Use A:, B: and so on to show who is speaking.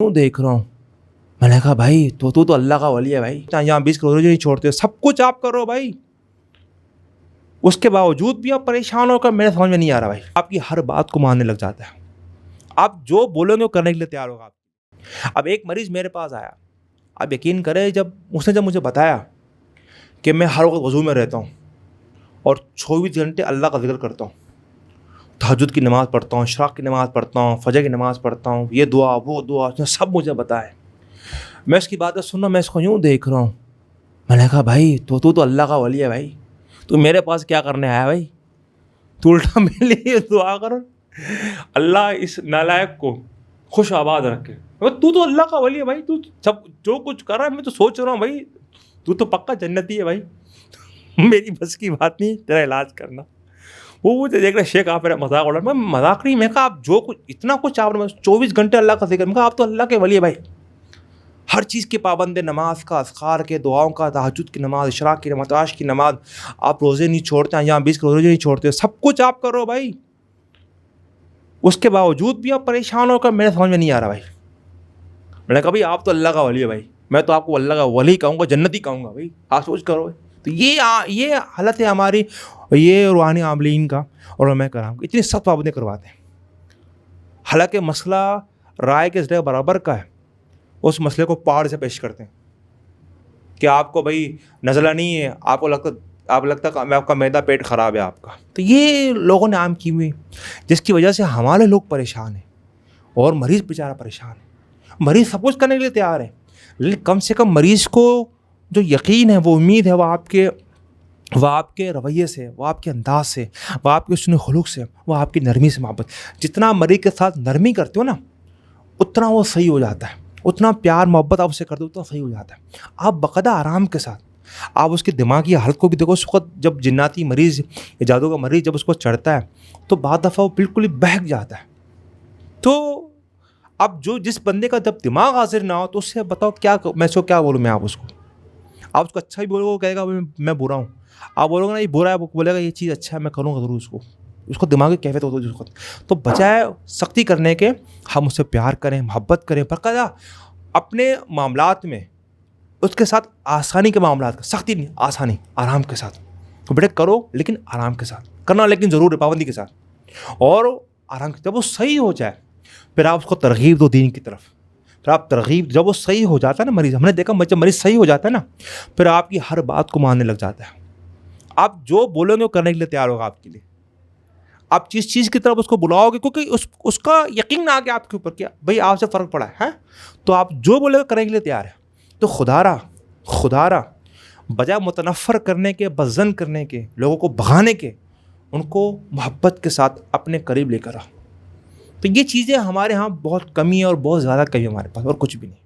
A: क्यों देख रहा हूँ। मैंने कहा भाई तू तो अल्लाह का वली है भाई, यहाँ 20 करोड़ नहीं छोड़ते, सब कुछ आप करो भाई, उसके बावजूद भी आप परेशान होकर, मेरे समझ में नहीं आ रहा भाई। आपकी हर बात को मानने लग जाता है, आप जो बोलोगे वो करने के लिए तैयार होगा आप। अब एक मरीज़ मेरे पास आया, आप यकीन करें, जब मुझे बताया कि मैं हर वक्त वज़ू में रहता हूँ और 24 घंटे अल्लाह का जिक्र करता हूँ, तहज्जुद की नमाज़ पढ़ता हूँ, इशराक़ की नमाज़ पढ़ता हूँ, फजर की नमाज़ पढ़ता हूँ, ये दुआ वो दुआ, उसने सब मुझे बताया। मैं उसकी बातें सुन रहा, मैं इसको यूँ देख रहा हूँ। मैंने कहा भाई तू तो अल्लाह का वली है भाई, तू मेरे पास क्या करने आया भाई, तू उल्टा मेरे लिए दुआ कर, अल्लाह इस नालायक को खुश आबाद रखे। तू तो अल्लाह का वली है भाई, तू सब जो कुछ कर रहा है, मैं तो सोच रहा हूँ भाई तू तो पक्का जन्नती है भाई। मेरी बस की बात नहीं तेरा इलाज करना। वो मुझे देख रहे, शेख आप मेरा मजाक उड़ा, मैं मजाक नहीं, मैं कहा आप जो कुछ इतना कुछ आप 24 घंटे अल्लाह का जिक्र, मैं कहा आप तो अल्लाह के वली है भाई, हर चीज़ के पाबंद, नमाज का, अस्कार के, दुआओं का, तहज्जुद की नमाज, इशराक़ की नमाज, आश की नमाज, आप रोज़े नहीं छोड़ते हैं, यहाँ 20 रोज़े नहीं छोड़ते, सब कुछ आप करो भाई, उसके बावजूद भी आप परेशान होकर, मेरे समझ में नहीं आ रहा भाई। मैंने कहा भाई आप तो अल्लाह का वली है भाई, मैं तो आपको अल्लाह का वली कहूँगा, जन्नती कहूँगा भाई, आप सोच करो। तो ये हालत है हमारी, ये रूहानी आमलीन का, और मैं कराऊँ इतनी सख्त पाबंदी करवाते हैं। हालांकि मसला राय के ज़रिए बराबर का है, उस मसले को पहाड़ से पेश करते हैं कि आपको भाई नज़ला नहीं है, आपको लगता आपका मैदा पेट ख़राब है आपका। तो ये लोगों ने आम की हुई, जिसकी वजह से हमारे लोग परेशान हैं और मरीज़ बेचारा परेशान है। मरीज़ सब कुछ करने के लिए तैयार है, लेकिन कम से कम मरीज़ को जो यकीन है, वो उम्मीद है, वो आपके रवैये से, वो आपके अंदाज से, वो आपके हुस्न खुलुक से, वो आपकी नरमी से मोहब्बत, जितना मरीज़ के साथ नरमी करते हो ना, उतना वो सही हो जाता है, उतना प्यार मोहब्बत आप उससे करते हो उतना सही हो जाता है। आप बाकायदा आराम के साथ आप उसकी दिमागी हालत को भी देखो, उस वक्त जब जिन्नाती मरीज़ या जादू का मरीज़ जब उसको चढ़ता है तो बाद दफ़ा वो बिल्कुल ही बहक जाता है। तो अब जिस बंदे का जब दिमाग हाजिर ना हो, तो उससे बताओ मैं उसको क्या बोलूँ, मैं आप उसको अच्छा भी बोलोगे वो कहेगा मैं बुरा हूँ, आप बोलोगे ना ये बुरा है, वो बोलेगा ये चीज़ अच्छा है, मैं करूँगा ज़रूर उसको दिमागी कैफियत होती है उसको। तो बजाय सख्ती करने के, हम उससे प्यार करें, मोहब्बत करें, बाकायदा अपने मामलात में उसके साथ आसानी के मामलात का, सख्ती नहीं, आसानी, आराम के साथ। तो बेटे करो, लेकिन आराम के साथ करना, लेकिन ज़रूर है पाबंदी के साथ, और आराम जब वो सही हो जाए फिर आप उसको तरगीब दो दीन की तरफ। फिर आप तरगीब, जब वो सही हो जाता है ना मरीज़, हमने देखा जब मरीज़ सही हो जाता है ना, फिर आपकी हर बात को मानने लग जाता है, आप जो बोलोगे वो करने के लिए तैयार होगा आपके लिए। आप जिस चीज़ की तरफ उसको बुलाओगे, क्योंकि उसका यकीन आ गया आपके ऊपर क्या भाई आपसे फ़र्क पड़ा है, तो आप जो बोलोगे करने के लिए तैयार है। तो खुदारा बजाय मुतनफ़र करने के, बज़्ज़न करने के, लोगों को भगाने के, उनको मोहब्बत के साथ अपने करीब लेकर आओ। तो ये चीज़ें हमारे यहाँ बहुत कमी है, और बहुत ज़्यादा कमी हमारे पास, और कुछ भी नहीं।